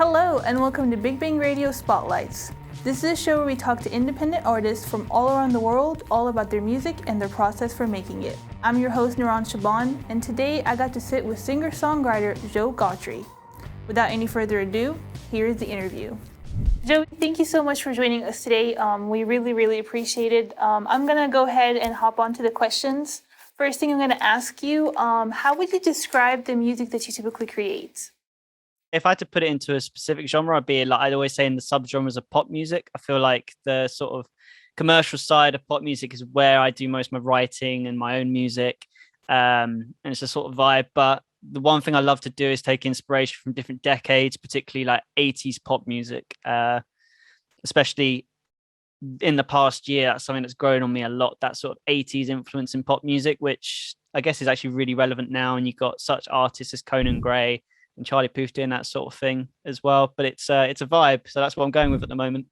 Hello and welcome to Big Bang Radio Spotlights. This is a show where we talk to independent artists from all around the world, all about their music and their process for making it. I'm your host Nouran and today I got to sit with singer-songwriter Joe Gautrey. Without any further ado, here is the interview. Joe, thank you so much for joining us today. We really appreciate it. I'm gonna go ahead and hop on to the questions. First thing I'm gonna ask you, how would you describe the music that you typically create? If I had to put it into a specific genre, I'd always say in the subgenres of pop music. I feel like the sort of commercial side of pop music is where I do most of my writing and my own music. And it's a sort of vibe. But the one thing I love to do is take inspiration from different decades, particularly like 80s pop music, especially in the past year. That's something that's grown on me a lot, that sort of 80s influence in pop music, which I guess is actually really relevant now. And you've got such artists as Conan Gray and Charlie Puth doing that sort of thing as well. But it's a vibe. So that's what I'm going with at the moment.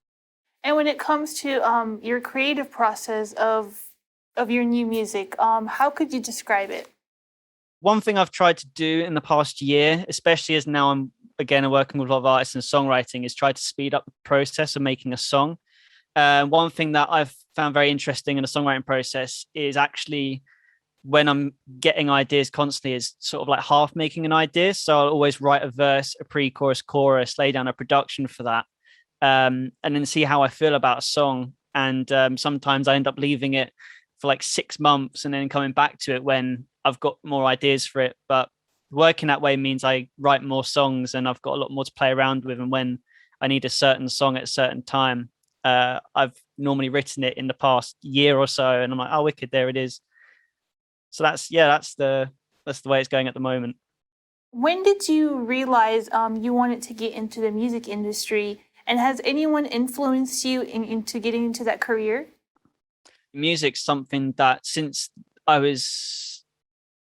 And when it comes to your creative process of your new music, how could you describe it? One thing I've tried to do in the past year, especially as now I'm again working with a lot of artists and songwriting, is try to speed up the process of making a song. One thing that I've found very interesting in the songwriting process is actually when I'm getting ideas constantly is sort of like half making an idea. So I'll always write a verse, a pre-chorus, chorus, lay down a production for that, and then see how I feel about a song. And sometimes I end up leaving it for like 6 months and then coming back to it when I've got more ideas for it. But working that way means I write more songs and I've got a lot more to play around with. And when I need a certain song at a certain time, I've normally written it in the past year or so, and I'm like, oh, wicked, there it is. So that's the way it's going at the moment. When did you realize you wanted to get into the music industry, and has anyone influenced you into getting into that career? Music's something that since I was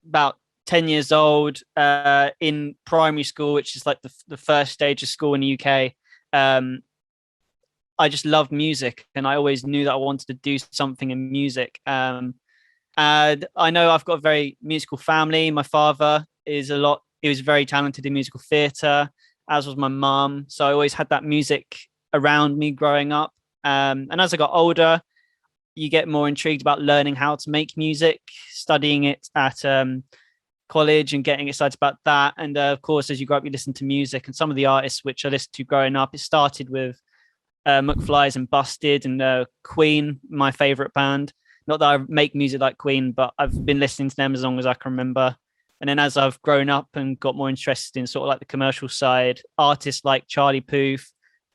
about 10 years old, in primary school, which is like the first stage of school in the UK, I just loved music, and I always knew that I wanted to do something in music. And I know I've got a very musical family. My father he was very talented in musical theatre, as was my mum. So I always had that music around me growing up. And as I got older, you get more intrigued about learning how to make music, studying it at college and getting excited about that. And of course, as you grow up, you listen to music, and some of the artists which I listened to growing up, it started with McFly's and Busted and Queen, my favorite band. Not that I make music like Queen, but I've been listening to them as long as I can remember. And then as I've grown up and got more interested in sort of like the commercial side, artists like Charlie Puth,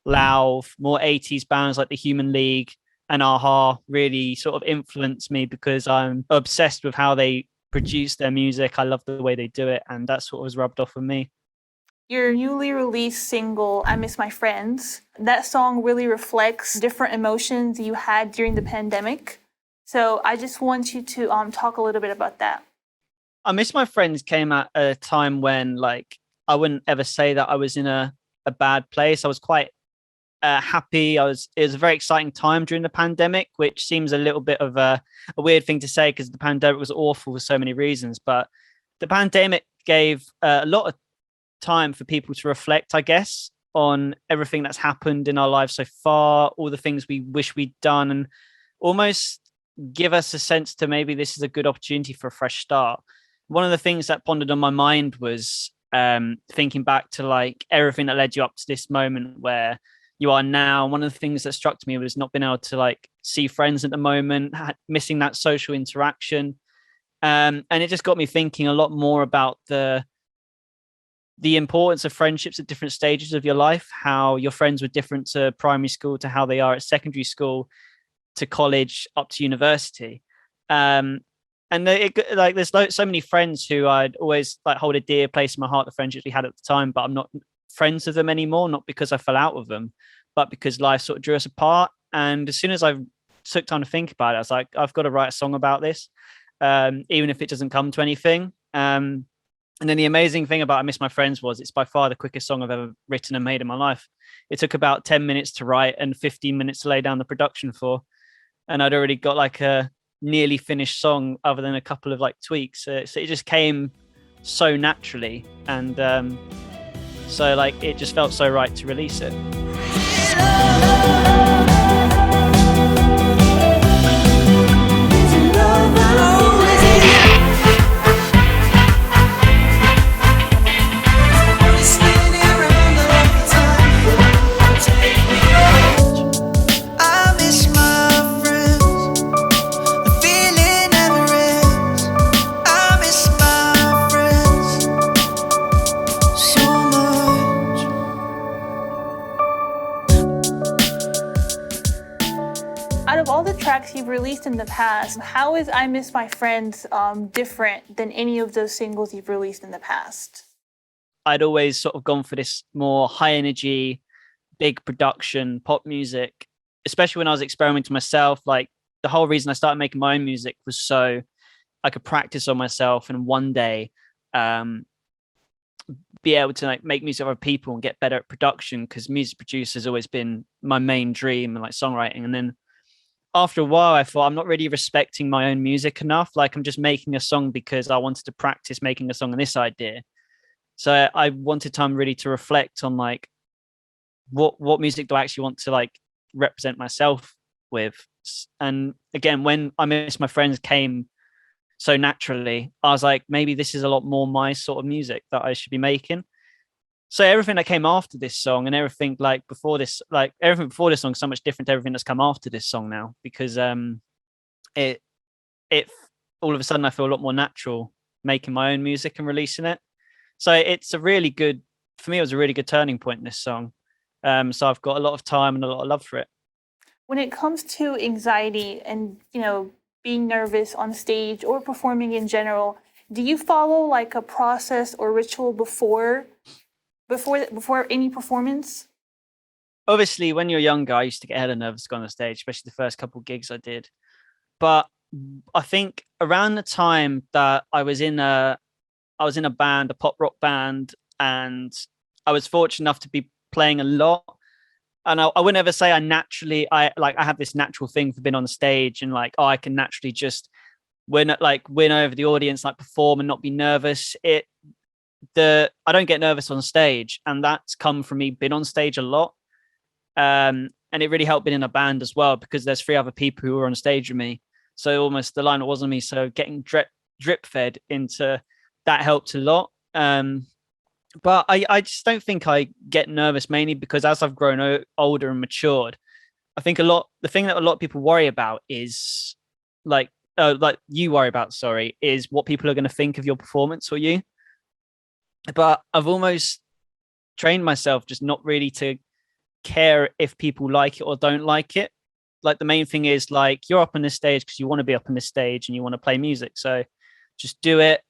Lauv, more 80s bands like the Human League and a-ha really sort of influenced me because I'm obsessed with how they produce their music. I love the way they do it, and that's what was rubbed off on me. Your newly released single, I Miss My Friends, that song really reflects different emotions you had during the pandemic. So I just want you to talk a little bit about that. I Miss My Friends came at a time when, like, I wouldn't ever say that I was in a bad place. I was quite happy. It was a very exciting time during the pandemic, which seems a little bit of a weird thing to say because the pandemic was awful for so many reasons. But the pandemic gave a lot of time for people to reflect, I guess, on everything that's happened in our lives so far, all the things we wish we'd done, and almost give us a sense to maybe this is a good opportunity for a fresh start. One of the things that pondered on my mind was thinking back to like everything that led you up to this moment where you are now. One of the things that struck me was not being able to like see friends at the moment, missing that social interaction. And it just got me thinking a lot more about the importance of friendships at different stages of your life, how your friends were different to primary school to how they are at secondary school, to college, up to university. And there's so many friends who I'd always like hold a dear place in my heart, the friendships we had at the time, but I'm not friends with them anymore, not because I fell out with them, but because life sort of drew us apart. And as soon as I took time to think about it, I was like, I've got to write a song about this, even if it doesn't come to anything. And then the amazing thing about I Miss My Friends was it's by far the quickest song I've ever written and made in my life. It took about 10 minutes to write and 15 minutes to lay down the production for. And I'd already got like a nearly finished song other than a couple of like tweaks. So it just came so naturally. And So like it just felt so right to release it. Out of all the tracks you've released in the past, how is I Miss My Friends different than any of those singles you've released in the past? I'd always sort of gone for this more high energy, big production pop music, especially when I was experimenting myself. Like the whole reason I started making my own music was so I could practice on myself and one day be able to like make music for other people and get better at production, because music producer has always been my main dream and like songwriting. And then after a while, I thought I'm not really respecting my own music enough. Like I'm just making a song because I wanted to practice making a song on this idea. So I wanted time really to reflect on like what music do I actually want to like represent myself with. And again, when I Miss My Friends came so naturally, I was like, maybe this is a lot more my sort of music that I should be making. So everything that came after this song and everything like before this, like everything before this song is so much different to everything that's come after this song now, because it all of a sudden I feel a lot more natural making my own music and releasing it. So it's a really good, for me, it was a really good turning point in this song. So I've got a lot of time and a lot of love for it. When it comes to anxiety and, being nervous on stage or performing in general, do you follow like a process or ritual before any performance? Obviously, when you're younger, I used to get hella nervous going on stage, especially the first couple of gigs I did. But I think around the time that I was in a band, a pop rock band, and I was fortunate enough to be playing a lot. And I wouldn't ever say I have this natural thing for being on stage and like, oh, I can naturally just win over the audience, like perform and not be nervous. I don't get nervous on stage, and that's come from me being on stage a lot. And it really helped being in a band as well, because there's 3 other people who were on stage with me. So almost the line wasn't me. So getting drip fed into that helped a lot. But I just don't think I get nervous, mainly because as I've grown older and matured, I think the thing that a lot of people worry about is like you worry about, sorry, is what people are going to think of your performance or you. But I've almost trained myself just not really to care if people like it or don't like it. Like the main thing is like you're up on this stage because you want to be up on this stage and you want to play music. So just do it,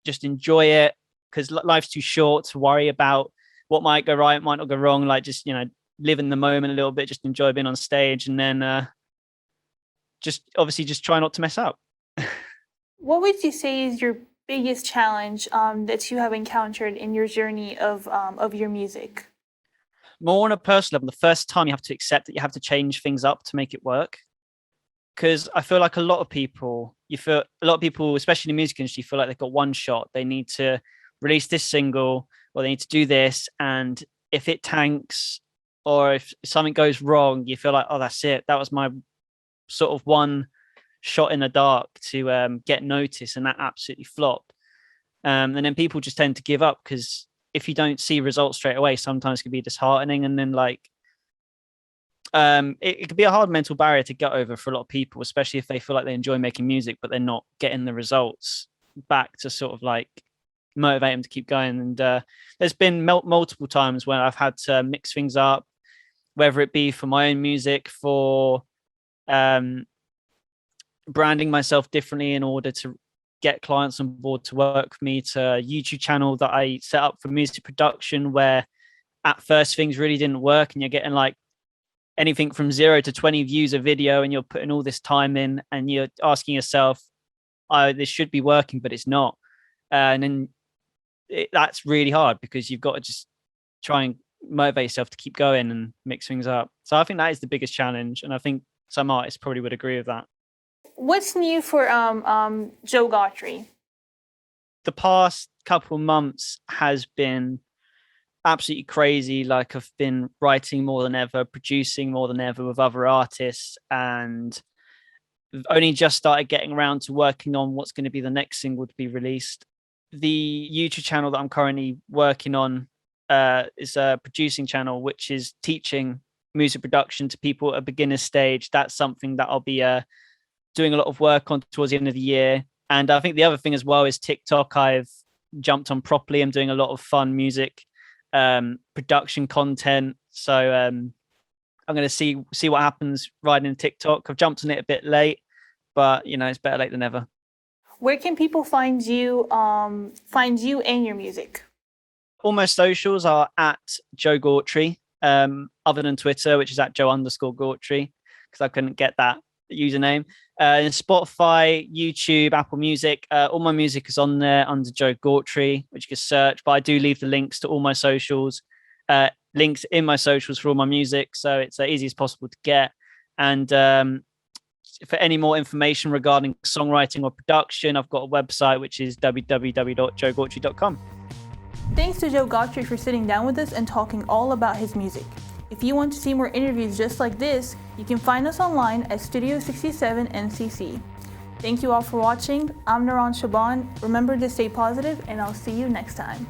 just enjoy it, because life's too short to worry about what might go right, might not go wrong. Like just live in the moment a little bit, just enjoy being on stage, and then just obviously just try not to mess up. What would you say is your biggest challenge that you have encountered in your journey of your music? More on a personal level, the first time you have to accept that you have to change things up to make it work. Because I feel like a lot of people, especially in the music industry, feel like they've got one shot. They need to release this single, or they need to do this. And if it tanks or if something goes wrong, you feel like, oh, that's it. That was my sort of one shot in the dark to get noticed, and that absolutely flopped. And then people just tend to give up, because if you don't see results straight away, sometimes it can be disheartening. And then like, it could be a hard mental barrier to get over for a lot of people, especially if they feel like they enjoy making music, but they're not getting the results back to sort of like motivate them to keep going. And there's been multiple times when I've had to mix things up, whether it be for my own music, for branding myself differently in order to get clients on board to work with me, to a YouTube channel that I set up for music production, where at first things really didn't work and you're getting like anything from 0 to 20 views a video, and you're putting all this time in and you're asking yourself, oh, this should be working, but it's not. And then that's really hard, because you've got to just try and motivate yourself to keep going and mix things up. So I think that is the biggest challenge. And I think some artists probably would agree with that. What's new for Joe Gautrey? The past couple months has been absolutely crazy. Like I've been writing more than ever, producing more than ever with other artists, and I've only just started getting around to working on what's going to be the next single to be released. The YouTube channel that I'm currently working on is a producing channel, which is teaching music production to people at a beginner stage. That's something that I'll be doing a lot of work on towards the end of the year. And I think the other thing as well is TikTok. I've jumped on properly. I'm doing a lot of fun music production content. So I'm going to see what happens riding TikTok. I've jumped on it a bit late, but it's better late than never. Where can people find you and your music? All my socials are at Joe Gautrey, other than Twitter, which is at Joe_Gautrey, because I couldn't get that username. And Spotify, YouTube, Apple Music, all my music is on there under Joe Gautrey, which you can search. But I do leave the links to all my socials, links in my socials for all my music, so it's easy as possible to get. And for any more information regarding songwriting or production, I've got a website, which is www.joegautrey.com. Thanks to Joe Gautrey for sitting down with us and talking all about his music. If you want to see more interviews just like this, you can find us online at Studio 67 NCC. Thank you all for watching. I'm Nouran Shaban. Remember to stay positive, and I'll see you next time.